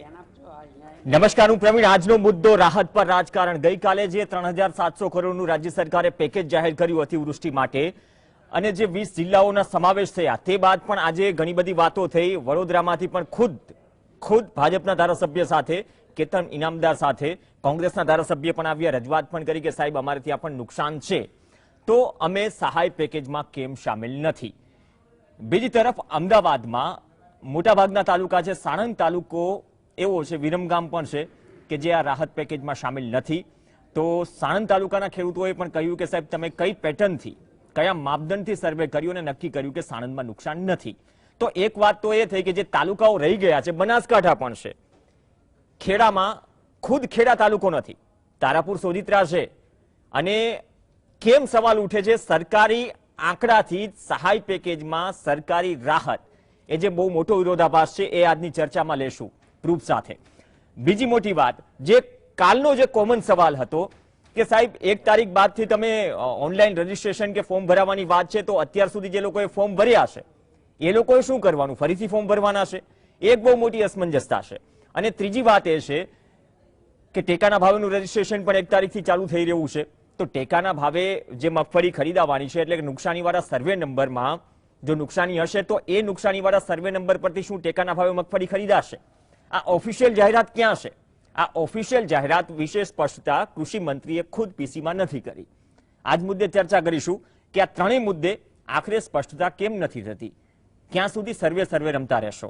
નમસ્કાર, હું પ્રવીણ. આજનો મુદ્દો રાહત પર રાજકારણ. ગઈકાલે જે 3700 કરોડનું રાજ્ય સરકારે પેકેજ જાહેર કર્યું અતિવૃષ્ટિ માટે અને જે 20 જિલ્લાઓના સમાવેશ થયા, તે બાદ પણ આજે ઘણી બધી વાતો થઈ. વડોદરામાંથી પણ ખુદ ભાજપના ધારાસભ્ય સાથે, કેતન ઇનામદાર સાથે કોંગ્રેસના ધારાસભ્ય પણ આવ્યા, રજૂઆત પણ કરી કે સાહેબ અમારે ત્યાં પણ નુકસાન છે, તો અમે સહાય પેકેજમાં કેમ સામેલ નથી. બીજી તરફ અમદાવાદમાં મોટાભાગના તાલુકા છે, સાણંદ તાલુકો એવો છે, વિરમગામ પણ છે કે જે આ રાહત પેકેજમાં સામેલ નથી. તો સાણંદ તાલુકાના ખેડૂતોએ પણ કહ્યું કે સાહેબ તમે કઈ પેટર્નથી, કયા માપદંડથી સર્વે કર્યું અને નક્કી કર્યું કે સાણંદમાં નુકસાન નથી. તો એક વાત તો એ થઈ કે જે તાલુકાઓ રહી ગયા છે, બનાસકાંઠા પણ છે, ખેડામાં ખુદ ખેડા તાલુકો નથી, તારાપુર સોજિત્રા છે. અને કેમ સવાલ ઉઠે છે સરકારી આંકડાથી સહાય પેકેજમાં સરકારી રાહત, એ જે બહુ મોટો વિરોધાભાસ છે, એ આજની ચર્ચામાં લેશું પ્રૂફ સાથે. બીજી મોટી વાત, જે કાલનો જે કોમન સવાલ હતો કે સાહેબ 1 તારીખ બાદથી તમે ઓનલાઈન રજીસ્ટ્રેશન કે ફોર્મ ભરાવાની વાત છે, તો અત્યાર સુધી જે લોકોએ ફોર્મ ભર્યા છે એ લોકોએ શું કરવાનું, ફરીથી ફોર્મ ભરવાના છે? એક બહુ મોટી અસમંજસતા છે. અને ત્રીજી વાત એ છે કે ટેકાના ભાવેનું રજીસ્ટ્રેશન પણ 1 તારીખથી ચાલુ થઈ રહ્યું છે. તો ટેકાના ભાવે જે મગફળી ખરીદવાની છે, એટલે કે નુકસાનીવાળા સર્વે નંબરમાં જો નુકસાની હશે તો એ નુકસાનીવાળા સર્વે નંબર પરથી શું ટેકાના ભાવે મગફળી ખરીદાશે? આ ઓફિશિયલ જાહેરાત ક્યાં છે? આ ઓફિશિયલ જાહેરાત વિશે સ્પષ્ટતા કૃષિ મંત્રીએ ખુદ પીસીમાં નથી કરી. આજ મુદ્દે ચર્ચા કરીશું કે આ ત્રણેય મુદ્દે આખરે સ્પષ્ટતા કેમ નથી થતી. ક્યાં સુધી સર્વે રમતા રહેશો?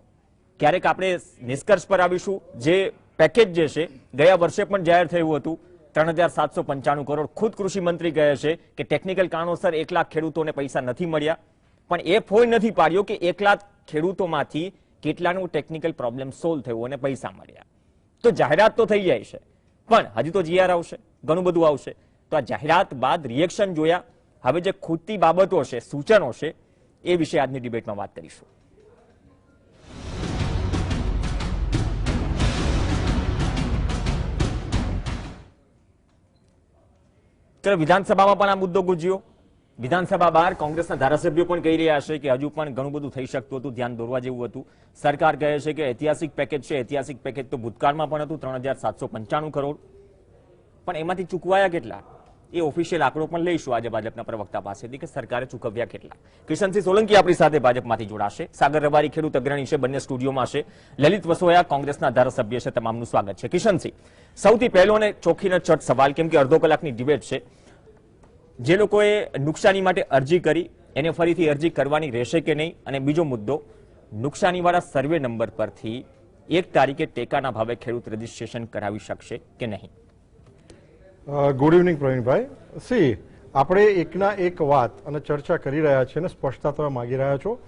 ક્યારેક આપણે નિષ્કર્ષ પર આવીશું. જે પેકેજ જે છે ગયા વર્ષે પણ જાહેર થયું હતું 3795 કરોડ. ખુદ કૃષિ મંત્રી કહે છે કે ટેકનિકલ કારણોસર 1 લાખ ખેડૂતોને પૈસા નથી મળ્યા, પણ એ ફોન નથી પાડ્યો કે 1 લાખ ખેડૂતોમાંથી કેટલાનું ટેકનિકલ પ્રોબ્લેમ સોલ્વ થયું અને પૈસા મળ્યા. તો જાહેરાત તો થઈ જાય છે, પણ હજી તો જીઆર આવશે, ઘણું બધું આવશે. તો આ જાહેરાત બાદ રિએક્શન જોયા. હવે જે ખૂટતી બાબતો છે, સૂચનો છે, એ વિશે આજની ડિબેટમાં વાત કરીશું. ચલો, વિધાનસભામાં પણ આ મુદ્દો ગુંજ્યો. વિધાનસભા બહાર કોંગ્રેસના ધારાસભ્યો પણ કહી રહ્યા છે કે હજુ પણ ઘણું બધું થઈ શકતું હતું, ધ્યાન દોરવા જેવું હતું. સરકાર કહે છે કે ઐતિહાસિક પેકેજ છે. ઐતિહાસિક પેકેજ તો ભૂતકાળમાં પણ હતું 3795 કરોડ, પણ એમાંથી ચૂકવાયા કેટલા એ ઓફિશિયલ આંકડો પણ લઈશું આજે ભાજપના પ્રવક્તા પાસેથી કે સરકારે ચૂકવ્યા કેટલા. કિશનસિંહ સોલંકી આપણી સાથે ભાજપમાંથી જોડાશે. સાગર રબારી ખેડૂત અગ્રણી છે, બંને સ્ટુડિયોમાં છે. લલિત વસોયા કોંગ્રેસના ધારાસભ્ય છે. તમામનું સ્વાગત છે. કિશનસિંહ, સૌથી પહેલો અને ચોખ્ખીનો ચટ સવાલ, કેમ કે અડધો કલાકની ડિબેટ છે. જે લોકોએ નુકસાની માટે અરજી કરી એને ફરીથી અરજી કરવાની રહેશે કે નહીં? અને બીજો મુદ્દો, નુકસાનીવાળા સર્વે નંબર પરથી 1 તારીખે ટેકાના ભાવે ખેડૂત રજીસ્ટ્રેશન કરાવી શકશે કે નહીં? Good evening Pravinbhai. આપણે એકના એક વાત અને ચર્ચા કરી રહ્યા છીએ અને સ્પષ્ટતા તમે માગી રહ્યા છો.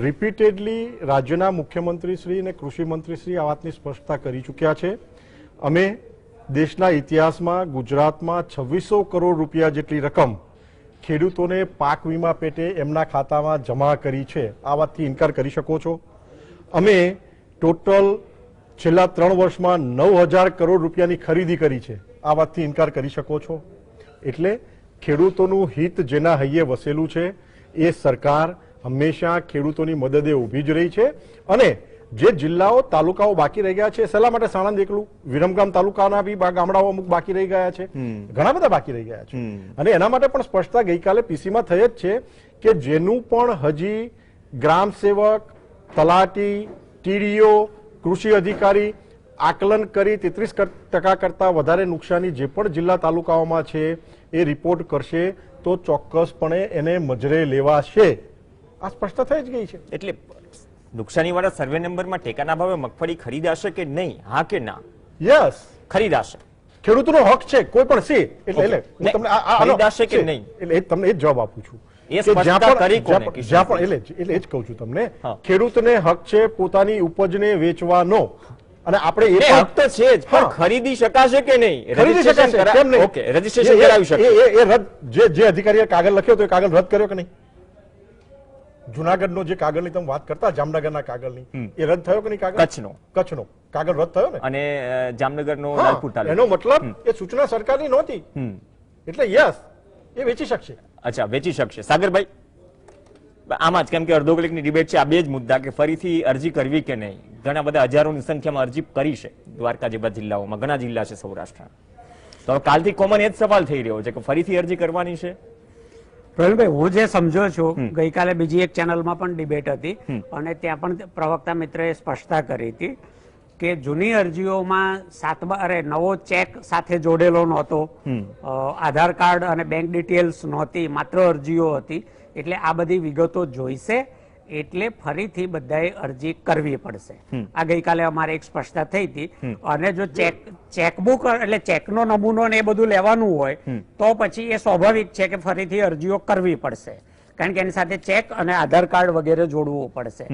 રિપીટેડલી રાજ્યના મુખ્યમંત્રીશ્રી અને કૃષિ મંત્રીશ્રી આ વાતની સ્પષ્ટતા કરી ચૂક્યા છે. અમે દેશના ઇતિહાસમાં ગુજરાતમાં 2600 કરોડ રૂપિયા જેટલી રકમ ખેડૂતોને પાક વીમા પેટે એમના ખાતામાં જમા કરી છે. આ વાતથી ઇનકાર કરી શકો છો. અમે ટોટલ છેલ્લા 3 વર્ષમાં 9000 કરોડ રૂપિયાની ખરીદી કરી છે. આ વાતથી ઇનકાર કરી શકો છો. એટલે ખેડૂતોનું હિત જેના હૈયે વસેલું છે એ સરકાર હંમેશા ખેડૂતોની મદદે ઊભી જ રહી છે. અને જે જિલ્લાઓ તાલુકાઓ બાકી રહી ગયા છે, શેલા માટે સાણંદ એકલું, વિરમગામ તાલુકાના બી ગામડાઓ અમુક બાકી રહી ગયા છે, ઘણા બધા બાકી રહી ગયા છે. અને એના માટે પણ સ્પષ્ટતા ગઈકાલે પીસીમાં થઈ જ છે કે જેનું પણ હજી ગ્રામ સેવક, તલાટી, ટીડીઓ, કૃષિ અધિકારી આકલન કરી 33% કરતા વધારે નુકસાની જે પણ જિલ્લા તાલુકાઓમાં છે એ રિપોર્ટ કરશે તો ચોક્કસપણે એને મજરે લેવાશે. આ સ્પષ્ટતા થઈ જ ગઈ છે. એટલે નુકસાનીવાળા સર્વે નંબરમાં ટેકાના ભાવે મગફળી ખરીદાશે કે નહીં? હા કે ના? યસ, ખરીદાશે. ખેડૂતનો હક છે કોઈ પણ. એટલે તમને ખરીદાશે કે નહીં, એટલે તમને એ જવાબ આપું છું. એટલે એ જ કહું છું તમને, ખેડૂતને હક છે પોતાની ઉપજને વેચવાનો. અને આપણે એ હક તો છે જ, પણ ખરીદી શકાશે કે નહીં? ખરીદી શકાશે, કેમ નહીં? ઓકે, રજીસ્ટ્રેશન કરાવી શકે. એ રદ જે અધિકારીએ કાગળ લખ્યો તો એ કાગળ રદ કર્યો કે નહીં? જુનાગઢનો જે કાગળની તમે વાત કરતા, જામનગરના કાગળની, એ રદ થયો કે નહીં? કાગળ કચ્છનો કાગળ રદ થયો ને. અને જામનગરનો લાલપુર તાલુકો. એનો મતલબ એ સૂચના સરકારની નહોતી. એટલે યસ, એ વેચી શકશે. અચ્છા, વેચી શકશે. સાગરભાઈ, આમાં જ કેમ કે અડધો કલાકની ડિબેટ છે, આ બે જ મુદ્દા કે ફરીથી અરજી કરવી કે નહીં. ઘણા બધા હજારોની સંખ્યામાં અરજી કરી છે દ્વારકા જેવા જિલ્લાઓમાં, ઘણા જિલ્લા છે સૌરાષ્ટ્રના. તો હવે કાલથી કોમન એ જ સવાલ થઈ રહ્યો છે કે ફરીથી અરજી કરવાની છે. પ્રવીણભાઈ, હું જે સમજો છું, ગઈકાલે બીજી એક ચેનલમાં પણ ડિબેટ હતી અને ત્યાં પણ પ્રવક્તા મિત્રએ સ્પષ્ટતા કરી હતી કે જૂની અરજીઓમાં 9 ચેક સાથે જોડેલો નહોતો, આધાર કાર્ડ અને બેંક ડિટેલ્સ નહોતી, માત્ર અરજીઓ હતી. એટલે આ બધી વિગતો જોઈશે, એટલે ફરીથી બધાએ અરજી કરવી પડશે. આ ગઈકાલે અમારે એક સ્પષ્ટતા થઈ હતી. અને જો ચેકબુક એટલે ચેકનો નમૂનો ને એ બધું લેવાનું હોય તો પછી એ સ્વાભાવિક છે કે ફરીથી અરજીઓ કરવી પડશે, કારણ કે એની સાથે ચેક અને આધાર કાર્ડ વગેરે જોડવું પડશે.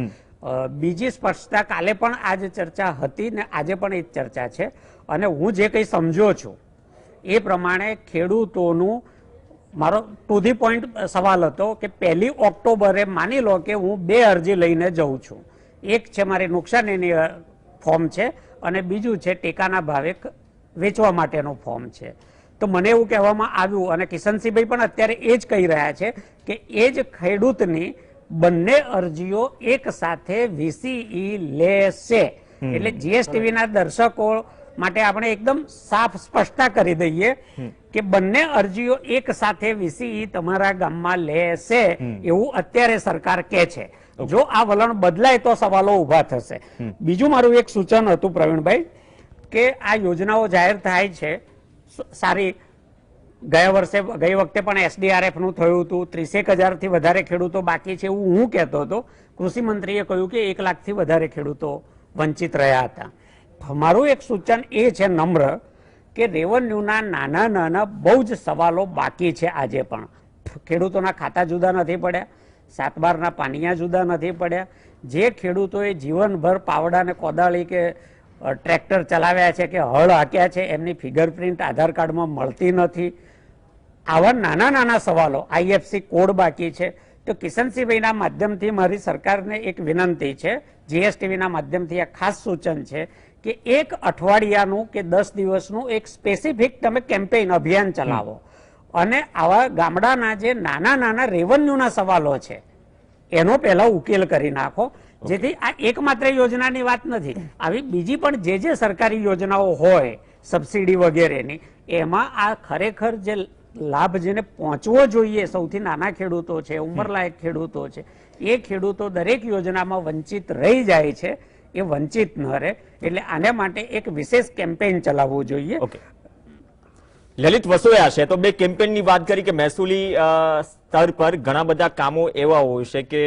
બીજી સ્પષ્ટતા, કાલે પણ આ જ ચર્ચા હતી ને આજે પણ એ જ ચર્ચા છે. અને હું જે કંઈ સમજો છું એ પ્રમાણે ખેડૂતોનું, મારો ટુ ધી પોઈન્ટ સવાલ હતો કે 1 ઓક્ટોબરે માની લો કે હું 2 અરજી લઈને જઉં છું. એક છે મારી નુકસાનીની ફોર્મ છે અને બીજું છે ટેકાના ભાવે વેચવા માટેનું ફોર્મ છે. તો મને એવું કહેવામાં આવ્યું, અને કિશનસિંહભાઈ પણ અત્યારે એ જ કહી રહ્યા છે કે એ જ ખેડૂતની બંને અરજીઓ એક સાથે વીસીઈ લેશે. એટલે જીએસટીવી ના દર્શકો માટે આપણે એકદમ સાફ સ્પષ્ટતા કરી દઈએ કે બંને અરજીઓ એક સાથે વીસીઈ તમારા ગામમાં લેશે, એવું અત્યારે સરકાર કહે છે. જો આ વલણ બદલાય તો સવાલો ઉભા થશે. બીજું મારું એક સૂચન હતું પ્રવીણભાઈ કે આ યોજનાઓ જાહેર થાય છે સારી. ગઈ વખતે પણ એસડીઆરએફ નું થયું હતું, 30,000 થી વધારે ખેડૂતો બાકી છે એવું હું કહેતો હતો. કૃષિ મંત્રીએ કહ્યું કે 1 લાખથી વધારે ખેડૂતો વંચિત રહ્યા હતા. મારું એક સૂચન એ છે નમ્ર કે રેવન્યુના નાના બહુ જ સવાલો બાકી છે આજે પણ. ખેડૂતોના ખાતા જુદા નથી પડ્યા, 7/12ના પાનિયા જુદા નથી પડ્યા. જે ખેડૂતોએ જીવનભર પાવડા ને કોદાળી કે ટ્રેક્ટર ચલાવ્યા છે કે હળ હાંક્યા છે, એમની ફિંગરપ્રિન્ટ આધાર કાર્ડમાં મળતી નથી. આવા નાના સવાલો, આઈએફસી કોડ બાકી છે. તો કિશનસિંહભાઈના માધ્યમથી મારી સરકારને એક વિનંતી છે, જીએસટીવીના માધ્યમથી આ ખાસ સૂચન છે કે 1 અઠવાડિયાનું કે 10 દિવસનું એક સ્પેસિફિક તમે કેમ્પેઇન અભિયાન ચલાવો અને આવા ગામડાના જે નાના રેવન્યુના સવાલો છે એનો પહેલા ઉકેલ કરી નાખો, જેથી આ એકમાત્ર યોજનાની વાત નથી. આવી બીજી પણ જે સરકારી યોજનાઓ હોય સબસિડી વગેરેની, એમાં આ ખરેખર જે લાભ જેને પહોંચવો જોઈએ, સૌથી નાના ખેડૂતો છે, ઉંમરલાયક ખેડૂતો છે, એ ખેડૂતો દરેક યોજનામાં વંચિત રહી જાય છે. એ વંચિત ન રહે, એટલે આને માટે એક વિશેષ કેમ્પેઇન ચલાવવું જોઈએ. લલિત વસોયા છે તો બે કેમ્પેઇનની વાત કરી કે મહેસૂલી સ્તર પર ઘણા બધા કામો એવા હોય છે કે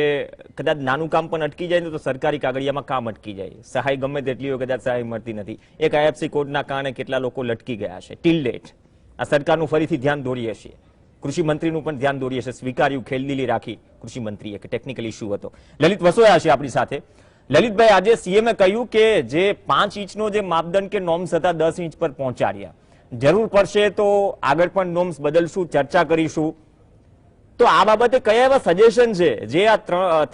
કદાચ નાનું કામ પણ અટકી જાય ને તો સરકારી કાગળિયામાં કામ અટકી જાય, સહાય ગમે તેટલી હોય કદાચ સહાય મળતી નથી. એક આઈએફસી કોડના કારણે કેટલા લોકો લટકી ગયા છે. ટીલ ડેટ આ સરકારનું ફરીથી ધ્યાન દોરીએ છીએ, કૃષિ મંત્રીનું પણ ધ્યાન દોરીએ છીએ. સ્વીકાર્યું, ખેલદિલી રાખી કૃષિ મંત્રીએ કે ટેકનિકલ ઇસ્યુ હતો. લલિત વસોયા છે આપણી સાથે. લલિતભાઈ, આજે સીએમએ કહ્યું કે જે 5 ઇંચનો જે માપદંડ કે નોર્મ્સ હતા 10 ઇંચ પર પહોંચાડ્યા. જરૂર પડશે તો આગળ પણ નોર્મ્સ બદલશું, ચર્ચા કરીશું. તો આ બાબતે કયા એવા સજેશન છે જે આ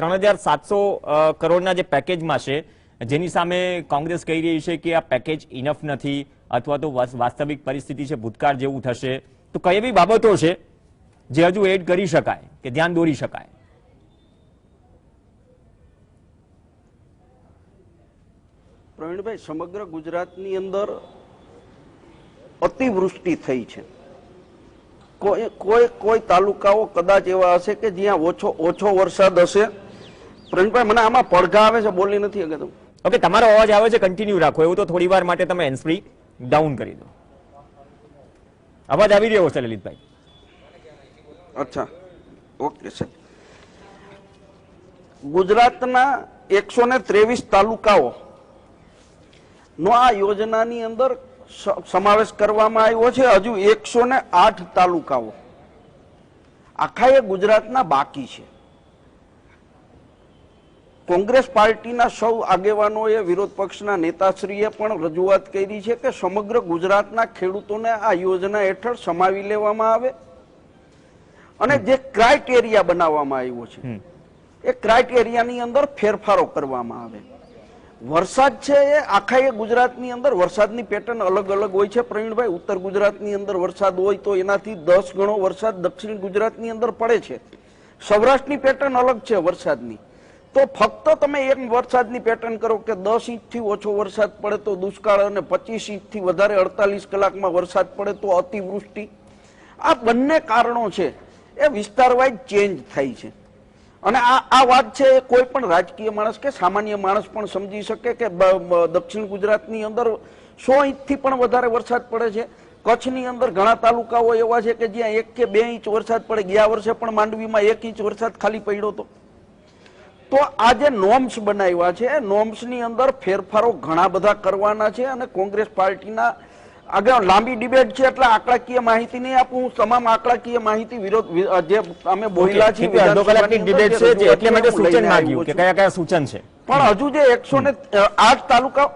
3,700 કરોડના જે પેકેજમાં છે, જેની સામે કોંગ્રેસ કહી રહી છે કે આ પેકેજ ઇનફ નથી અથવા તો વાસ્તવિક પરિસ્થિતિ છે ભૂતકાળ જેવું થશે, તો કઈ એવી બાબતો છે જે હજુ એડ કરી શકાય કે ધ્યાન દોરી શકાય? પ્રવીણભાઈ, સમગ્ર ગુજરાતની અંદર અતિવૃષ્ટિ થઈ છે. કોઈ તાલુકાઓ કદાચ એવા હશે કે જ્યાં ઓછો વરસાદ હશે. પ્રવીણભાઈ, મને આમાં પડઘા આવે છે, બોલી નથી શકતો. ઓકે, તમારો અવાજ આવે છે, કન્ટિન્યુ રાખો. એવું તો થોડી વાર માટે તમે હેન્ડ્સફ્રી ડાઉન કરી દો. અવાજ આવી રહ્યો છે લલિતભાઈ? અચ્છા, ઓકે સર. ગુજરાતના 123 તાલુકાઓ નો આ યોજનાની અંદર સમાવેશ કરવામાં આવ્યો છે. હજુ 108 તાલુકાઓ આખા ગુજરાતના બાકી છે. કોંગ્રેસ પાર્ટીના સૌ આગેવાનોએ, વિરોધ પક્ષના નેતાશ્રીએ પણ રજૂઆત કરી છે કે સમગ્ર ગુજરાતના ખેડૂતોને આ યોજના હેઠળ સમાવી લેવામાં આવે અને જે ક્રાઇટેરિયા બનાવવામાં આવ્યો છે એ ક્રાઇટેરિયાની અંદર ફેરફારો કરવામાં આવે. વરસાદ છે એ આખા ગુજરાતની અંદર વરસાદની પેટર્ન અલગ અલગ હોય છે. પ્રવીણભાઈ, ઉત્તર ગુજરાતની અંદર વરસાદ હોય તો એનાથી 10 ગણો વરસાદ દક્ષિણ ગુજરાતની અંદર પડે છે. સૌરાષ્ટ્રની પેટર્ન અલગ છે વરસાદની. તો ફક્ત તમે એક વરસાદની પેટર્ન કરો કે 10 ઇંચથી ઓછો વરસાદ પડે તો દુષ્કાળ અને 25 ઇંચથી વધારે 48 કલાકમાં વરસાદ પડે તો અતિવૃષ્ટિ. આ બંને કારણો છે એ વિસ્તાર વાઇઝ ચેન્જ થાય છે. અને આ વાત છે એ કોઈ પણ રાજકીય માણસ કે સામાન્ય માણસ પણ સમજી શકે કે દક્ષિણ ગુજરાતની અંદર 100 ઇંચથી પણ વધારે વરસાદ પડે છે. કચ્છની અંદર ઘણા તાલુકાઓ એવા છે કે જ્યાં 1 કે 2 ઇંચ વરસાદ પડે. ગયા વર્ષે પણ માંડવીમાં 1 ઇંચ વરસાદ ખાલી પડ્યો હતો. તો આ જે નોર્મ્સ બનાવ્યા છે, નોર્મ્સની અંદર ફેરફારો ઘણા બધા કરવાના છે. અને કોંગ્રેસ પાર્ટીના આગળ લાંબી ડિબેટ છે એટલે આંકડાકીય માહિતી નહીં આપું. હું તમામ આંકડાકીય માહિતી વિરોધ જે અમે બોલ્યા છીએ અડધો કલાકની ડિબેટ છે એટલે માટે સૂચન માંગ્યું કે કયા કયા સૂચન છે. પણ હજુ જે 108 તાલુકા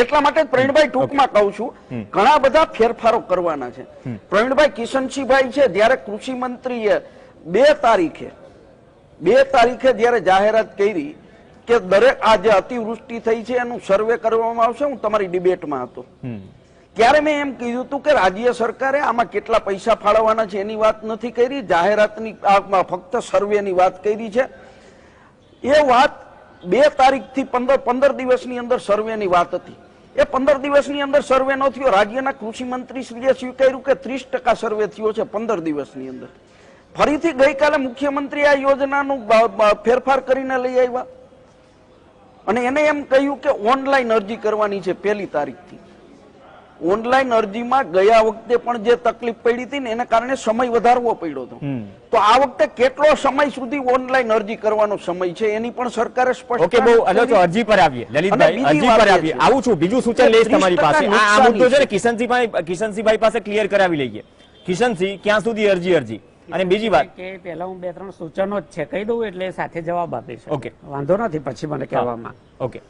એટલા માટે પ્રવીણભાઈ ટૂંકમાં કહું છું, ઘણા બધા ફેરફારો કરવાના છે. પ્રવીણભાઈ કિશનસિંહભાઈ છે જ્યારે કૃષિ મંત્રીએ 2 તારીખે જ્યારે જાહેરાત કરી કે દરેક આ જે અતિવૃષ્ટિ થઈ છે એનું સર્વે કરવામાં આવશે, હું તમારી ડિબેટમાં હતો ત્યારે મેં એમ કીધું હતું કે રાજ્ય સરકારે આમાં કેટલા પૈસા ફાળવવાના છે એની વાત નથી કરી, જાહેરાતની ફક્ત સર્વેની વાત કરી છે. એ વાત 2 તારીખથી 15 દિવસની અંદર સર્વેની વાત હતી. એ 15 દિવસની અંદર સર્વે ન થયો. રાજ્યના કૃષિ મંત્રીશ્રીએ સ્વીકાર્યું કે 30% સર્વે થયો છે 15 દિવસની અંદર. ફરીથી ગઈકાલે મુખ્યમંત્રી આ યોજનાનું ફેરફાર કરીને લઈ આવ્યા અને એને એમ કહ્યું કે ઓનલાઈન અરજી કરવાની છે 1 તારીખથી. ઓનલાઈન અરજીમાં ગયા વખતે પણ જે તકલીફ પડી હતી ને એને કારણે સમય વધારવો પડ્યો હતો. તો આ વખતે કેટલો સમય સુધી ઓનલાઈન અરજી કરવાનો સમય છે એની પણ સરકારે સ્પષ્ટ. ઓકે, બહુ હલો અરજી પર આવીએ લલિતભાઈ, અરજી પર આવીએ. આવું છું, બીજું સૂચન લઈશ તમારી પાસે. આ મુદ્દો છે ને કિશનસિંહભાઈ પાસે ક્લિયર કરાવી લઈએ. કિશનસિંહ, ક્યાં સુધી અરજી અને બીજી વાત કે પહેલા હું 2-3 સૂચનો જ છે કહી દઉં એટલે સાથે જવાબ આપીશ. ઓકે, વાંધો નથી પછી મને કહેવામાં. ઓકે,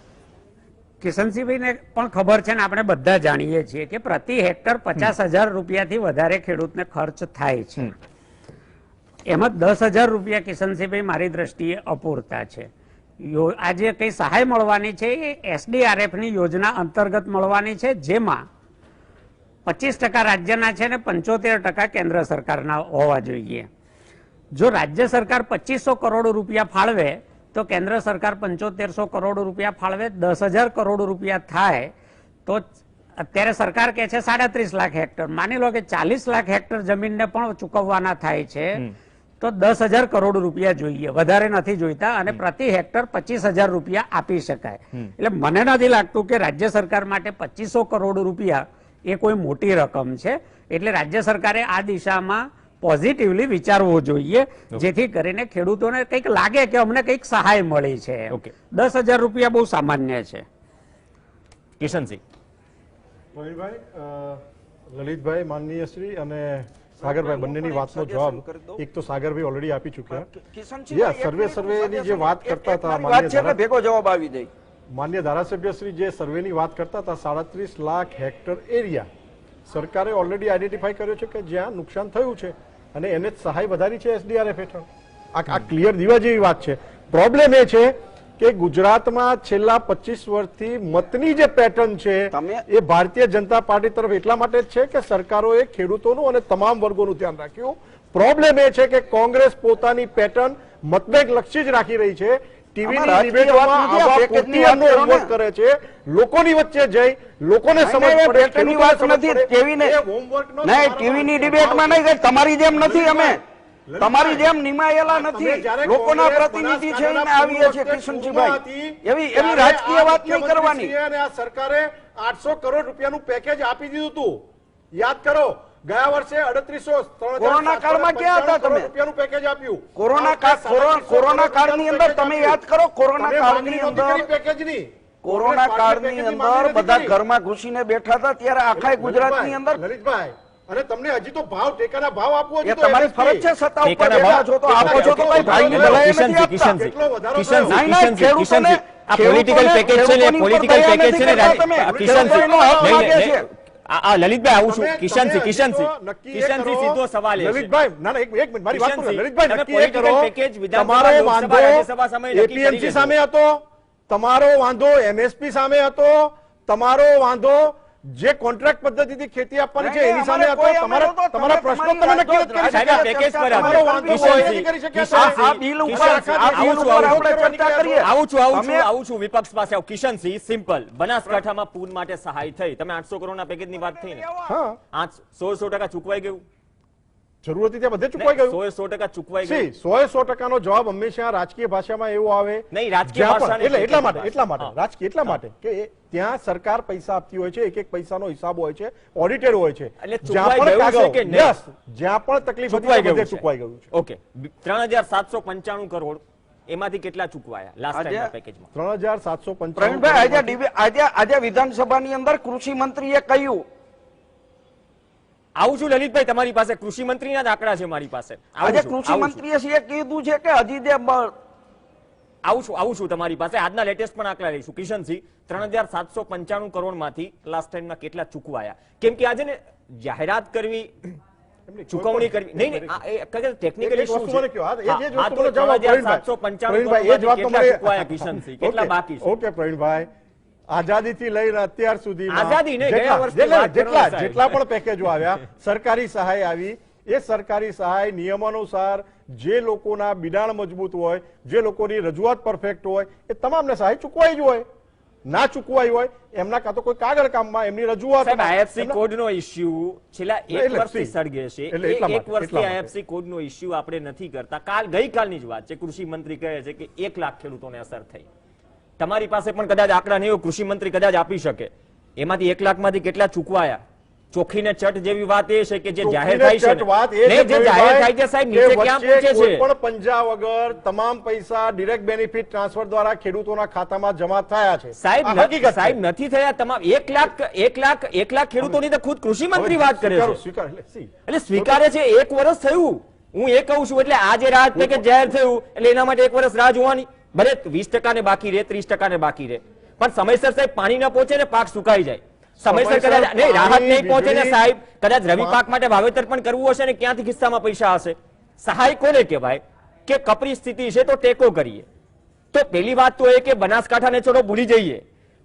કિશનસિંહભાઈને પણ ખબર છે ને આપણે બધા જાણીએ છીએ કે પ્રતિ હેક્ટર 50,000 રૂપિયાથી વધારે ખેડૂતને ખર્ચ થાય છે. એમાં 10,000 રૂપિયા કિશનસિંહભાઈ મારી દ્રષ્ટિએ અપૂરતા છે. આજે કઈ સહાય મળવાની છે એ SDRF ની યોજના અંતર્ગત મળવાની છે, જેમાં 25% રાજ્યના છે ને 75% કેન્દ્ર સરકારના હોવા જોઈએ. જો રાજ્ય સરકાર 2500 કરોડ રૂપિયા ફાળવે તો કેન્દ્ર સરકાર 7500 કરોડ રૂપિયા ફાળવે, 10,000 કરોડ રૂપિયા થાય તો અત્યારે સરકાર કહે છે 37 લાખ હેક્ટર. માની લો કે 40 લાખ હેક્ટર જમીનને પણ ચૂકવવાના થાય છે તો 10,000 કરોડ રૂપિયા જોઈએ, વધારે નથી જોઈતા. અને પ્રતિ હેક્ટર 25,000 રૂપિયા આપી શકાય. એટલે મને નથી લાગતું કે રાજ્ય સરકાર માટે 2500 કરોડ રૂપિયા એ કોઈ મોટી રકમ છે. એટલે રાજ્ય સરકારે આ દિશામાં પોઝિટિવલી વિચારવું જોઈએ, જેથી કરીને ખેડૂતોને કંઈક લાગે કે અમને કંઈક સહાય મળી છે. 10,000 રૂપિયા બહુ સામાન્ય છે. કિશનસિંહ. પ્રવીણભાઈ, લલિતભાઈ માનનીય શ્રી અને સાગરભાઈ બંનેની વાતનો જવાબ એક તો સાગરભાઈ ઓલરેડી આપી ચૂક્યા. સર્વેની જે વાત કરતા હતા, ભેગો જવાબ આવી જાય. માન્ય ધારાસભ્ય શ્રી જે સર્વેની વાત કરતા હતા, 37 લાખ હેક્ટર એરિયા સરકારે ઓલરેડી આઈડેન્ટિફાઈ કર્યો છે કે જ્યાં નુકસાન થયું છે અને એને સહાય વધારી છે SDRF હેઠળ. આ ક્લિયર દીવા જેવી વાત છે. પ્રોબ્લેમ એ છે કે ગુજરાતમાં છેલ્લા 25 વર્ષથી મતની જે પેટર્ન છે એ ભારતીય જનતા પાર્ટી તરફ એટલા માટે જ છે કે સરકારોએ ખેડૂતોનું અને તમામ વર્ગોનું ધ્યાન રાખ્યું. પ્રોબ્લેમ એ છે કે કોંગ્રેસ પોતાની પેટર્ન મતબેંક લક્ષી જ રાખી રહી છે. ટીવીની ડિબેટમાં આવા પોતિયાનો હોમવર્ક કરે છે, લોકોની વચ્ચે જઈ લોકોને સમજ પડે. પેટર્નની વાત નથી, ટીવીની ડિબેટમાં નહીં, તમારી જેમ નથી, અમે તમારી જેમ નિમાયેલા નથી, લોકોના પ્રતિનિધિ છે આવીએ છીએ. કિશનસિંહભાઈ, એવી રાજકીય વાત નહીં કરવાની. આ સરકારે 800 કરોડ રૂપિયાનું પેકેજ આપી દીધું હતું, યાદ કરો. ગયા વર્ષે 3800 કોરોના કાળમાં ક્યાં હતા તમે? રૂપિયાનું પેકેજ આપ્યું. કોરોના કાળની અંદર તમે યાદ કરો, કોરોના કાળની અંદર કોરોના કાળની અંદર બધા ઘરમાં ઘૂસીને બેઠા હતા ત્યારે આખા ગુજરાતની અંદર. લલિતભાઈ, અને તમને હજી તો ભાવ ટેકાના ભાવ આપવો છે, તમારી ફરજ છે. સત્તા ઉપર બેઠા છો તો આપો છો, તો કઈ ભાઈની ભલાઈ નથી આપતા. કિશનસિંહ, આ પોલિટિકલ પેકેજ છે ને, પોલિટિકલ પેકેજ છે ને કિશનસિંહ. લલિતભાઈ, આવું છું. કિશનસિંહ સીધો સવાલ છે. લલિતભાઈ, ના ના, એક મિનિટ મારી વાત કરો. લલિતભાઈ, નક્કી એ કરો, તમારો વાંધો APMC સામે હતો, તમારો વાંધો MSP સામે હતો, તમારો વાંધો જે કોન્ટ્રાક્ટ પદ્ધતિથી ખેતી આપવાની છે નહીં, એની સામે અમારે કોઈ તમારા પ્રશ્નો તમારી તમે નક્કી નથી કરી સાહેબ, આ શક્યા. પેકેજ પર તમારો વાંધો હોય એ નથી કરી શક્યા, સાહેબ. આ બિલ ઉપર કિશનસિંહ, આ બિલ ઉપર આપણે ચર્ચા કરીએ. આવું છું વિપક્ષ પાસે આવું. કિશનસિંહ, સિમ્પલ, બનાસકાંઠામાં પૂર માટે સહાય થઈ, તમે 800 કરોડના પેકેજની વાત થઈ ને, હા 100% ચૂકવાઈ ગયું, જરૂર હતી ત્યાં બધે ચૂકવાઈ ગયું. 100% ચૂકવાઈ ગયું. 100% જવાબ હંમેશા રાજકીય ભાષામાં એવો આવે નહીં, રાજકીય જ્યાં પણ- ભાષાની એટલા માટે ભાષા. એટલા માટે હા. રાજકીય એટલા માટે કે ત્યાં સરકાર પૈસા આપતી હોય છે, એક એક પૈસાનો હિસાબ હોય છે, ઓડિટેડ હોય છે. એટલે જ્યાં ચૂકવાઈ પણ ગયું છે કાગળ- કે નહીં? Yes, જ્યાં પણ તકલીફ હતી ચૂકવાઈ ત્યાં બધે ગયું છે. ચૂકવાઈ ગયું છે. ઓકે, 3795 કરોડ એમાંથી કેટલા ચૂકવાયા લાસ્ટ આજે- ટાઈમના પેકેજમાં? 3795 પ્રવીણભાઈ, આજે વિધાનસભાની અંદર કૃષિ મંત્રીએ કહ્યું, આવું છું લલિતભાઈ તમારી પાસે, કૃષિ મંત્રીના જ આંકડા છે મારી પાસે. આજે કૃષિ મંત્રીએ કીધું છે કે હજી જે આવું છું તમારી પાસે, આજના લેટેસ્ટ પણ આંકડા લઈશું. કિશનસિંહ, 3795 કરોડમાંથી લાસ્ટ ટાઈમમાં કેટલા ચૂકવાયા? કેમ કે આજે ને જાહેરાત કરવી, ચૂકવણી કરવી, નહીં ટેકનિકલ એક ઇશ્યુ વસ્તુ મને કહો, હા, એ જ હા, વસ્તુનો તો જવાબ, 3795 પ્રવીણભાઈ, એ જ વાત કેટલા તમારે- ચૂકવાયા કિશનસિંહ? કેટલા બાકી છે? ઓકે પ્રવીણભાઈ, આઝાદીથી લઈને અત્યાર સુધી આઝાદી નહીં, ગયા વર્ષની વાત કરો ને, સાહેબ. જેટલા પણ પેકેજો આવ્યા, સરકારી સહાય આવી, એ સરકારી સહાય નિયમાનુસાર જે લોકોના બિડાણ મજબૂત હોય, જે લોકોની રજૂઆત પરફેક્ટ હોય, એ તમામને સહાય ચૂકવાઈ જ હોય. ના ચૂકવાઈ હોય એમના કાં તો કોઈ કાગળ કામમાં એમની રજૂઆત સાહેબ, IFC કોડનો ઇશ્યુ છેલ્લા એક એટલે વર્ષથી see, સળગે છે. એટલે એ એટલા એક માટે, વર્ષથી એટલા માટે. IFC કોડનો ઇશ્યુ આપણે નથી કરતા. ગઈકાલની જ વાત છે, કૃષિ મંત્રી કહે છે કે 1 લાખ ખેડૂતોને અસર થઈ. તમારી પાસે પણ કદાચ આંકડા નહીં હોય, કૃષિ મંત્રી કદાચ આપી શકે. એમાંથી 1 લાખમાંથી કેટલા ચૂકવાયા? ચોખ્ખીને ચટ જેવી વાત એ છે કે જે જાહેર થાય છે ને, વાત એ નહીં, જે જાહેર થાય છે સાહેબ, નીચે ક્યાં પહોંચે કોઈ છે? પણ પંજા વગર તમામ પૈસા ડિરેક્ટ બેનિફિટ ટ્રાન્સફર દ્વારા ખેડૂતોના ખાતામાં જમા થયા છે. આ હકીકત છે. સાહેબ નથી થયા તમામ 1 લાખ ખેડૂતોની તો ખુદ કૃષિ મંત્રી વાત કરે છે. સ્વીકાર એટલે see, એટલે સ્વીકારે છે. 1 વર્ષ થયું, હું એ કહું છું. એટલે આ જે રાહત પેકેજ જાહેર થયું એટલે એના માટે 1 વર્ષ રાહ જોવાની. ભલે 20% ને બાકી રહે, 30% ને બાકી રહે, પણ સમયસર સાહેબ પાણી ના પહોંચે ને પાક સુકાઈ જાય. સમયસર કદાચ નહીં, રાહત નહીં પહોંચે ને સાહેબ, કદાચ રવિ પાક માટે વાવેતર પણ કરવું હશે ને, ક્યાંથી ખિસ્સામાં પૈસા હશે? સહાય કોને કહેવાય? કે કપરી સ્થિતિ છે તો ટેકો કરીએ. તો પહેલી વાત તો એ કે બનાસકાંઠાને છોડો ભૂલી જઈએ,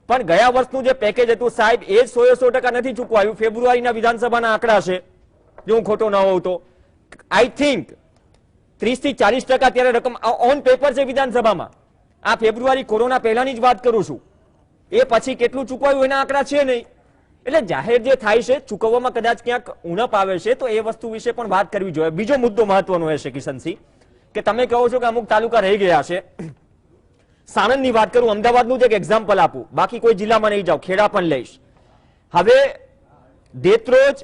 પણ ગયા વર્ષનું જે પેકેજ હતું સાહેબ, એ 100% નથી ચૂકવાયું. ફેબ્રુઆરીના વિધાનસભાના આંકડા છે, જો હું ખોટો ન હોઉં તો. આઈ થિંક 30 થી 40% ત્યારે રકમ ઓન પેપર છે વિધાનસભામાં. આ ફેબ્રુઆરી કોરોના પહેલાની જ વાત કરું છું. એ પછી કેટલું ચૂકવાયું એના આંકડા છે નહીં. એટલે જાહેર જે થાય છે ચૂકવવામાં કદાચ ક્યાંક ઉણપ આવે છે, તો એ વસ્તુ વિશે પણ વાત કરવી જોઈએ. બીજો મુદ્દો મહત્વનો એ છે કિશનસિંહ, કે તમે કહો છો કે અમુક તાલુકા રહી ગયા છે. સાણંદની વાત કરું, અમદાવાદનું જ એક એક્ઝામ્પલ આપું, બાકી કોઈ જિલ્લામાં નહીં જાઉં, ખેડા પણ લઈશ. હવે દેત્રોજ,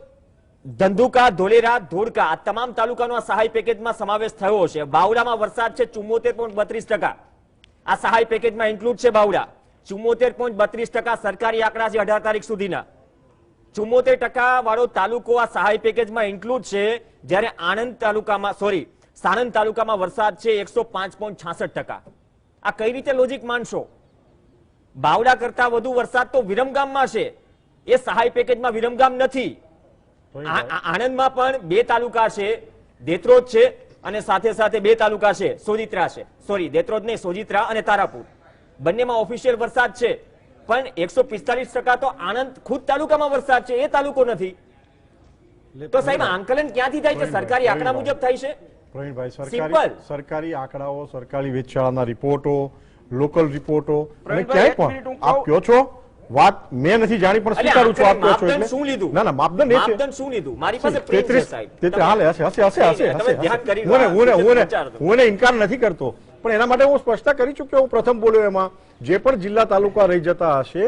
ધંધુકા, ધોલેરા, ધોળકા આ તમામ તાલુકાનો આ સહાય પેકેજમાં સમાવેશ થયો છે. બાવડામાં વરસાદ છે 74.32%. આ સહાય પેકેજમાં ઇન્ક્લુડ છે બાવડા. 74.32% સરકારી આંકડા છે 18 તારીખ સુધીના. 74% વાળો તાલુકો આ સહાય પેકેજમાં ઇન્ક્લુડ છે, જ્યારે સાણંદ તાલુકામાં વરસાદ છે 105.66%. આ કઈ રીતે લોજિક માનશો? બાવડા કરતા વધુ વરસાદ તો વિરમગામમાં છે, એ સહાય પેકેજમાં વિરમગામ નથી. આણંદમાં પણ 2 તાલુકા છે, દેત્રોજ છે અને સાથે સાથે 2 તાલુકા છે, સોજિત્રા છે. સોરી, દેત્રોજ નહીં, સોજિત્રા અને તારાપુર. બંનેમાં ઓફિશિયલ વરસાદ છે, પણ 145% તો આણંદ ખુદ તાલુકામાં વરસાદ છે, એ તાલુકો નથી. તો સાહેબ આંકલન ક્યાંથી થાય છે? સરકારી આંકડા મુજબ થાય છે. પ્રવીણભાઈ, સરકારી આંકડાઓ, સરકારી વેધશાળાના રિપોર્ટો, લોકલ રિપોર્ટો, અને પ્રવીણભાઈ, ક્યાંય એક મિનિટ પણ હું આપ કહો છો વાત મેં નથી જાણી પણ સ્વીકારું છું, આપ કહો છો માપદંડ એટલે. શું લીધું? ના ના, માપદંડ એ છે. માપદંડ શું લીધું? મારી પાસે પ્રિન્ટ છે 33 સાહેબ. 33 હાલે, હશે. તમે ધ્યાન કરી લો. હું એને ઇનકાર નથી કરતો, પણ એના માટે હું સ્પષ્ટતા કરી ચૂક્યો. હું પ્રથમ બોલ્યો એમાં જે પણ જિલ્લા તાલુકા રહી જતા હશે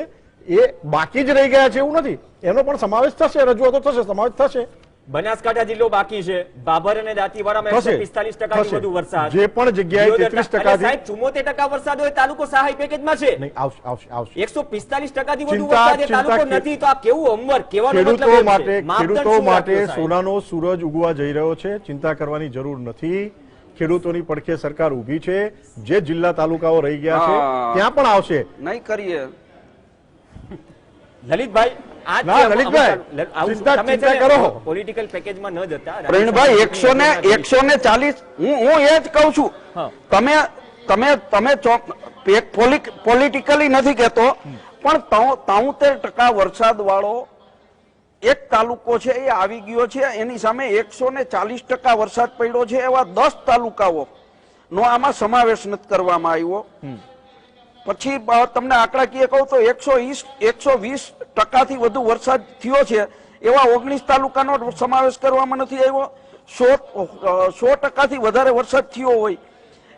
એ બાકી જ રહી ગયા છે એવું નથી, એનો પણ સમાવેશ થશે, રજૂઆતો થશે, સમાવેશ થશે. બનાસકાંઠા જિલ્લો બાકી છે, બાબર અને દાંતીવાડામાં 145% થી વધુ વરસાદ. જે પણ જગ્યાએ 33% સાહેબ 74% વરસાદ હોય તાલુકો સહાય પેકેજમાં છે. નહીં, આવશે 145% થી વધુ ચિંતા- વરસાદ એ તાલુકો ચિંતા- નથી. તો આ કેવું હોમવર્ક? કહેવાનો મતલબ ખેડૂતો એમ છે. માટે માપદંડ ખેડૂતો શું માટે રાખ્યો સાહેબ? સોનાનો સૂરજ ઉગવા જઈ રહ્યો છે, ચિંતા કરવાની જરૂર નથી. ખેડૂતોની પડખે સરકાર ઊભી છે. જે જિલ્લા તાલુકાઓ રહી ગયા છે હા. ત્યાં પણ આવશે. નહીં કરીએ. લલિતભાઈ, આ ના, લલિતભાઈ, ચિંતા કરો. પોલિટિકલ પેકેજમાં ન જતા પ્રવીણભાઈ, 140 હું એ જ કહું છું. હા. તમે પોલિટિકલી નથી કહેતો, પણ 73% વરસાદ વાળો એક તાલુકો છે એ આવી ગયો છે, એની સામે 140% વરસાદ પડ્યો છે એવા 10 તાલુકાઓ નો આમાં સમાવેશ નથી કરવામાં આવ્યો. પછી તમને આંકડાકીય કહું તો 120% થી વધુ વરસાદ થયો છે એવા 19 તાલુકાનો સમાવેશ કરવામાં નથી આવ્યો. 100% થી વધારે વરસાદ થયો હોય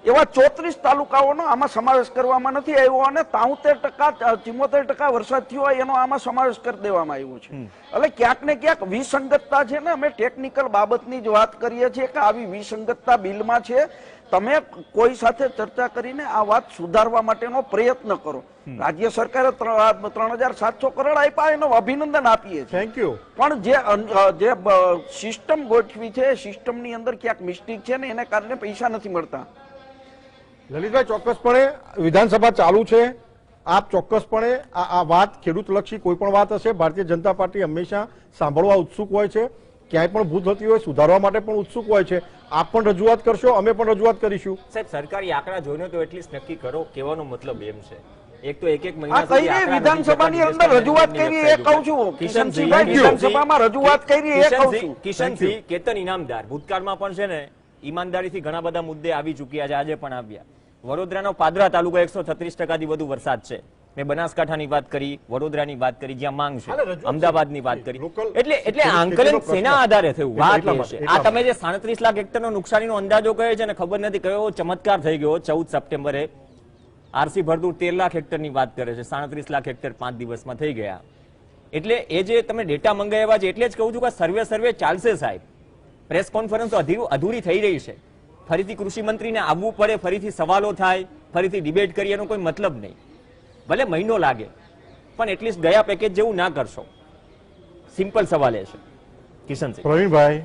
એવા 34 તાલુકાઓનો આમાં સમાવેશ કરવામાં નથી આવ્યો અને 73% વરસાદ થયો હોય એનો આમાં સમાવેશ કરી દેવામાં આવ્યો છે. એટલે ક્યાંક ને ક્યાંક વિસંગતતા છે ને, અમે ટેકનિકલ બાબતની જ વાત કરીએ છીએ કે આવી વિસંગતતા બિલમાં છે. તમે કોઈ સાથે ચર્ચા કરીને આ વાત સુધારવા માટેનો પ્રયત્ન કરો. રાજ્ય સરકારે 3,700 કરોડ આપ્યા, એનો અભિનંદન આપીએ છીએ. Thank you. પણ જે સિસ્ટમ ગોઠવી છે એ સિસ્ટમની અંદર ક્યાંક મિસ્ટેક છે ને એને કારણે પૈસા નથી મળતા. લલિતભાઈ, ચોક્કસપણે વિધાનસભા ચાલુ છે. આપ ચોક્કસપણે આ વાત ખેડૂતલક્ષી કોઈ પણ વાત હશે, ભારતીય જનતા પાર્ટી હંમેશા સાંભળવા ઉત્સુક હોય છે. ક્યાંય પણ ભૂલ થતી હોય સુધારવા માટે પણ ઉત્સુક હોય છે. આપ પણ રજૂઆત કરશો, અમે પણ રજૂઆત કરીશું. સાહેબ, સરકારી આંકડા જોઈને તો એટલીસ્ટ નક્કી કરો. કહેવાનો મતલબ એમ છે એક તો એક આ મહિના કઈ વિધાનસભાની અંદર રજૂઆત કરી એ કહું છું. કિશનસિંહભાઈ વિધાનસભામાં રજૂઆત કરી એ કહું છું. કિશનસિંહ કેતન ઇનામદાર ભૂતકાળમાં પણ છે ને ઈમાનદારીથી ઘણા બધા મુદ્દે આવી ચૂક્યા છે, આજે પણ આવ્યા. વડોદરાનો પાદરા તાલુકો 136% થી વધુ વરસાદ છે. મેં બનાસકાંઠાની વાત કરી, વડોદરાની વાત કરી જ્યાં માંગ છે, અમદાવાદની વાત કરી. એટલે આંકલન શેના આધારે થયું? વાત એ છે આ તમે જે 37 લાખ હેક્ટરનો નુકસાનીનો અંદાજો કહે છે ને, ખબર નથી કયો ચમત્કાર થઈ ગયો. 14 સપ્ટેમ્બરે આરસી ભરદૂર 13 લાખ હેક્ટરની વાત કરે છે, 37 લાખ હેક્ટર 5 દિવસમાં થઈ ગયા. એટલે એ જે તમે ડેટા મંગાવ્યા છે એટલે જ કહું છું કે સર્વે ચાલશે સાહેબ. પ્રેસ કોન્ફરન્સ અધૂરી થઈ રહી છે. ફરીથી કૃષિ મંત્રીને આવવું પડે, ફરીથી સવાલો થાય, ફરીથી ડિબેટ કરીએ, એનો કોઈ મતલબ નહીં. ભલે મહિનો લાગે પણ એટલીસ્ટ ગયા પેકેજ જેવું ના કરશો. સિમ્પલ સવાલ એ છે. કિશનસિંહ. પ્રવીણભાઈ,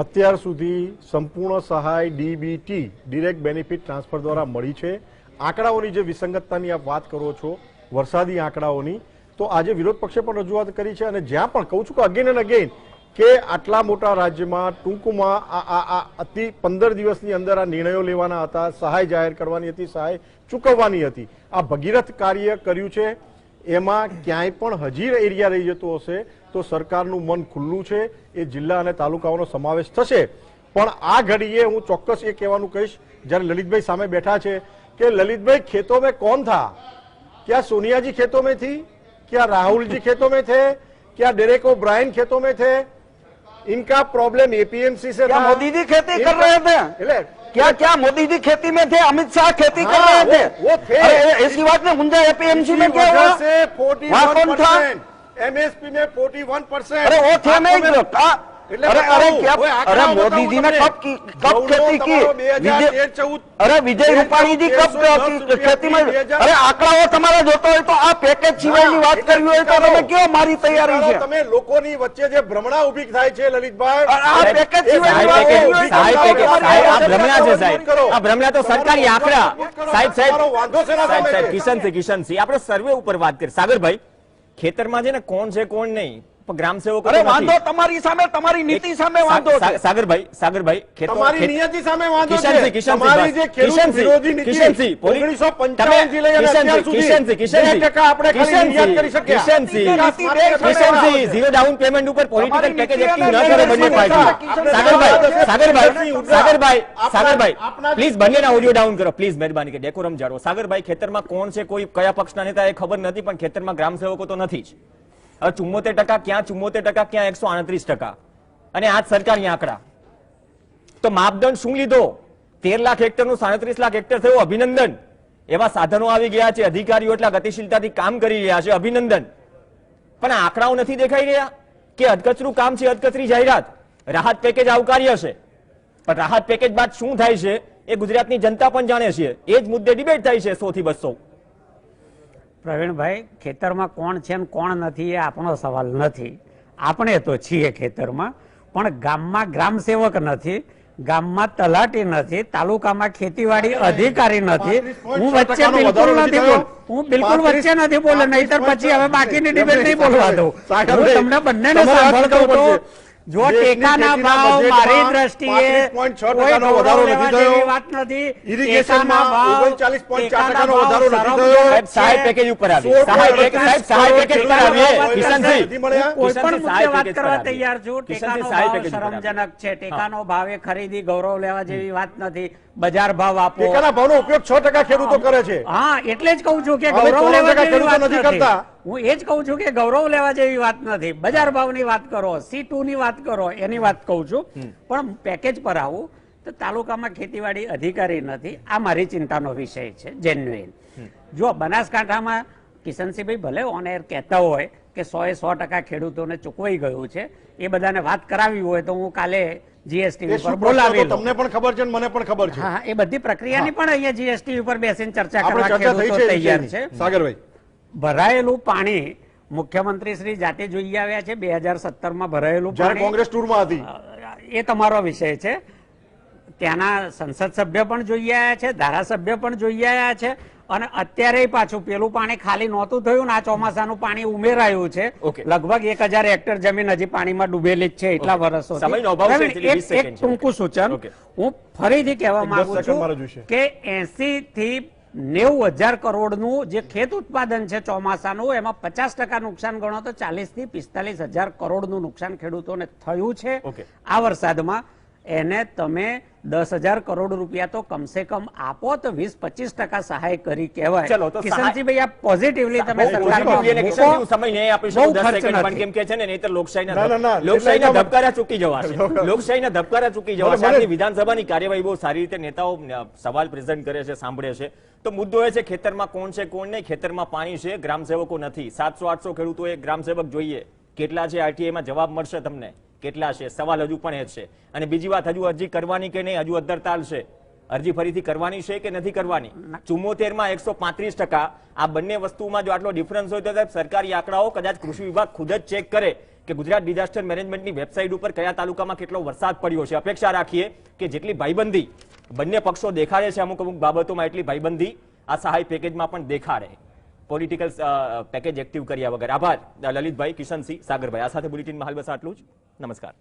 અત્યાર સુધી સંપૂર્ણ સહાય ડીબીટી ડિરેક્ટ બેનિફિટ ટ્રાન્સફર દ્વારા મળી છે. આંકડાઓની જે વિસંગતતાની આપ વાત કરો છો, વરસાદી આંકડાઓની, તો આજે વિરોધ પક્ષે પણ રજૂઆત કરી છે. અને જ્યાં પણ કહું છું કે અગેન એન્ડ અગેન કે આટલા મોટા રાજ્યમાં ટૂંકમાં આ 15 દિવસની અંદર આ નિર્ણયો લેવાના હતા, સહાય જાહેર કરવાની હતી, સહાય ચૂકવવાની હતી. આ ભગીરથ કાર્ય કર્યું છે. એમાં ક્યાંય પણ હજી એરિયા રહી જતો હશે તો સરકારનું મન ખુલ્લું છે. એ જિલ્લા અને તાલુકાઓનો સમાવેશ થશે. પણ આ ઘડીએ હું ચોક્કસ એ કહેવાનું કહીશ, જ્યારે લલિતભાઈ સામે બેઠા છે, કે લલિતભાઈ ખેતો મેં કોણ થા? क्या सोनिया जी खेतों में थी? क्या राहुल जी खेतों में थे? क्या डेरेक ओब्रायन खेतों में थे? इनका प्रॉब्लम एपीएमसी से क्या था? मोदी जी खेती कर रहे थे? क्या क्या मोदी जी खेती में थे? अमित शाह खेती कर रहे थे? वो थे। ऐसी बात नहीं, मुंजा एपीएमसी में क्या हुआ? से 41%, एमएसपी में 41%। अरे वो थे नहीं, अरे क्या, अरे मोदी जी ने कब खेती की? अरे विजय रूपाणी जी कब खेती में? अरे आंकड़ाओ તમારે જોતો હોય તો આ પેકેજ સિવાયની વાત કરવી હોય તો તમે કેવો મારી તૈયારી છે? તમે લોકોની વચ્ચે જે ભ્રમણા ઉભી થાય છે લલિતભાઈ, આ પેકેજ સિવાયની વાત કરવી હોય તો આ ભ્રમણા છે સાહેબ. આ ભ્રમણા તો સરકારી આંકડા સાહેબ. કિશનસિંહ આપણે સર્વે ઉપર વાત કરી. સાગરભાઈ, ખેતરમાં છે ને કોણ છે કોણ નહીં, ગ્રામ સેવકો અરે વાંધો તમારી સામે, તમારી નીતિ સામે વાંધો છે. સાગરભાઈ તમારી નિયતિ સામે વાંધો છે. તમારી જે ખેડૂત વિરોધી નીતિ 1955 થી લઈને અત્યાર સુધી 2% આપણે ખાલી નિર્યાત કરી શક્યા. કિશનસિંહ ઝીરો ડાઉન પેમેન્ટ ઉપર પોલિટિકલ પેકેજ એક્ટિવ ન કરે બંને પાર્ટી. સાગરભાઈ પ્લીઝ બંનેના ઓડિયો ડાઉન કરો પ્લીઝ, મહેરબાની કે ડેકોરમ જાળવો. સાગરભાઈ, ખેતરમાં કોણ છે, કોઈ કયા પક્ષના નેતા એ ખબર નથી, પણ ખેતરમાં ગ્રામ સેવકો તો નથી જ. હવે 74% ક્યાં 74%, ક્યાં 138%, અને આ સરકારી આંકડા. તો માપદંડ શું લીધો? 13 લાખ હેક્ટરનું 37 લાખ હેક્ટર થયું, અભિનંદન. એવા સાધનો આવી ગયા છે, અધિકારીઓ એટલા ગતિશીલતાથી કામ કરી રહ્યા છે, અભિનંદન. પણ આંકડાઓ નથી દેખાઈ રહ્યા કે અધકચરું કામ છે, અધકચરી જાહેરાત. રાહત પેકેજ આવકાર્ય છે, પણ રાહત પેકેજ બાદ શું થાય છે એ ગુજરાતની જનતા પણ જાણે છે. એ જ મુદ્દે ડિબેટ થાય છે 100 થી 200. પ્રવીણભાઈ, ખેતરમાં કોણ છે ને કોણ નથી એ આપણો સવાલ નથી. આપણે તો છીએ ખેતરમાં, પણ ગામમાં ગ્રામ સેવક નથી, ગામમાં તલાટી નથી, તાલુકામાં ખેતીવાડી અધિકારી નથી. હું વચ્ચે બિલકુલ નથી બોલ, હું બિલકુલ વચ્ચે નથી બોલે, નહીતર પછી હવે બાકીની ડિબેટ નહીં બોલવા દઉં. હું તમને બંનેને સાંભળતો હતો જો ટેકાના ભાવ મારી દ્રષ્ટિએ 35.6% નો વધારો નથી થયો. વાત નથી. ઇરિગેશનમાં ટેકાના 39.4% નો વધારો નથી થયો. સાહેબ, સહાય પેકેજ ઉપર આવીએ. સહાય પેકેજ પર આવીએ. કિશનસિંહ, નથી મળ્યા. કોઈ પણ કિશનસિંહ, સહાય મુદ્દે વાત પેકેજ પર કરવા આવીએ. તૈયાર છું. કિશનસિંહ, ટેકાનો સહાય ભાવ પેકેજ પર આવીએ. શરમજનક છે. ટેકાનો ભાવે ખરીદી ગૌરવ લેવા જેવી વાત નથી. બજાર ભાવ આપો. ટેકાના ભાવનો ઉપયોગ 6% ખેડૂતો કરે છે. હા, એટલે જ કહું છું કે અમે ગૌરવ લેવા 94% જેવી વાત ખેડૂતો નથી નથી. કરતા. હું એ જ કહું છું કે ગૌરવ લેવા જેવી વાત નથી. બજાર ભાવની વાત કરો, C2 ની વાત કરો, એની વાત કહું છું. પણ પેકેજ પર આવું તો તાલુકામાં ખેતીવાડી અધિકારી નથી. આ મારી ચિંતાનો વિષય છે, જેન્યુઇન. જો બનાસકાંઠામાં કિશનસિંહભાઈ ભલે ઓન એર કહેતા હોય કે 100% ખેડૂતોને ચૂકવાઈ ગયું છે, એ બધાને વાત કરાવી હોય તો હું કાલે જીએસટી એ ઉપર શું બોલાવી પ્રશ્ન હતો? લઉં. તમને પણ ખબર છે ને મને પણ ખબર છે. હા, એ બધી પ્રક્રિયાની પણ અહીંયા જીએસટી ઉપર બેસીને ચર્ચા આપણે કરવા ચર્ચા થઈ ખેડૂતો છે એ તૈયાર વિષયની. છે. સાગરભાઈ, ભરાયેલું પાણી મુખ્યમંત્રી શ્રી જાતે જોઈ આવ્યા છે. 2017 માં ભરાયેલું જ્યારે પાણી, કોંગ્રેસ ટૂરમાં હતી, એ તમારો વિષય છે. ત્યાંના સંસદ સભ્ય પણ જોઈ આવ્યા છે, ધારાસભ્ય પણ જોઈ આવ્યા છે. અને અત્યારે પાછું પેલું પાણી ખાલી નહોતું થયું ને આ ચોમાસાનું પાણી ઉમેરાયું છે. Okay. લગભગ 1000 હેક્ટર જમીન હજી પાણીમાં ડૂબેલી જ છે એટલા વર્ષો. સમયનો અભાવ છે, એટલે 20 સેકન્ડ છે. ટૂંકું સૂચન Okay. હું ફરીથી કહેવા 10 માંગુ સેકન્ડ મારે જોઈશે. છું કે 80 થી 90,000 કરોડનું જે ખેત ઉત્પાદન છે ચોમાસાનું, એમાં 50% નુકસાન ગણો તો 40 થી 45,000 કરોડનું નુકસાન ખેડૂતોને થયું છે Okay. આ વરસાદમાં. એને તમે 10,000 કરોડ રૂપિયા તો કમસે કમ આપો તો 20-25% સહાય કરી કહેવાય. ચલો, તો કિશનસિંહભાઈ, આ પોઝિટિવલી તમે બહુ સરકારમાં positively અને મૂકો. કિશનસિંહ, સમય નહીં આપી શકું બહુ 10 ખર્ચ સેકન્ડ, પણ નથી. કેમ કે છે ને નહીંતર ના. લોકશાહીના એટલે ધબકારા ચૂકી જવાશે. લોકશાહીના ધબકારા ચૂકી જવાશે. મને- આજની વિધાનસભાની કાર્યવાહી બહુ સારી રીતે નેતાઓ સવાલ પ્રેઝન્ટ કરે છે, સાંભળે છે. તો મુદ્દો એ છે ખેતરમાં કોણ છે કોણ નહીં. ખેતરમાં પાણી છે, ગ્રામસેવકો નથી. 700-800 ખેડૂતોએ ગ્રામસેવક જોઈએ. કેટલા છે આરટીઆઈમાં જવાબ મળશે તમને. કેટલા છે સવાલ હજુ પણ એ જ છે. અને બીજી વાત, હજુ અરજી કરવાની કે નહીં, હજુ અદ્ધરતાલ છે. અરજી ફરીથી કરવાની છે કે નથી કરવાની. 74 માં 135%. આ બંને વસ્તુમાં જો આટલો ડિફરન્સ હોય તો સાહેબ સરકારી આંકડાઓ કદાચ કૃષિ વિભાગ ખુદ જ ચેક કરે કે ગુજરાત ડિઝાસ્ટર મેનેજમેન્ટની વેબસાઇટ ઉપર કયા તાલુકામાં કેટલો વરસાદ પડ્યો છે. અપેક્ષા રાખીએ કે જેટલી ભાઈબંધી બંને પક્ષો દેખાડે છે અમુક બાબતોમાં, એટલી ભાઈબંધી આ સહાય પેકેજમાં પણ દેખાડે. પોલિટિકલ પેકેજ એક્ટિવ કર્યા વગર. આભાર લલિતભાઈ, કિશનસિંહ, સાગરભાઈ. આ સાથે બુલેટિનમાં હાલ બસ આટલું જ. નમસ્કાર.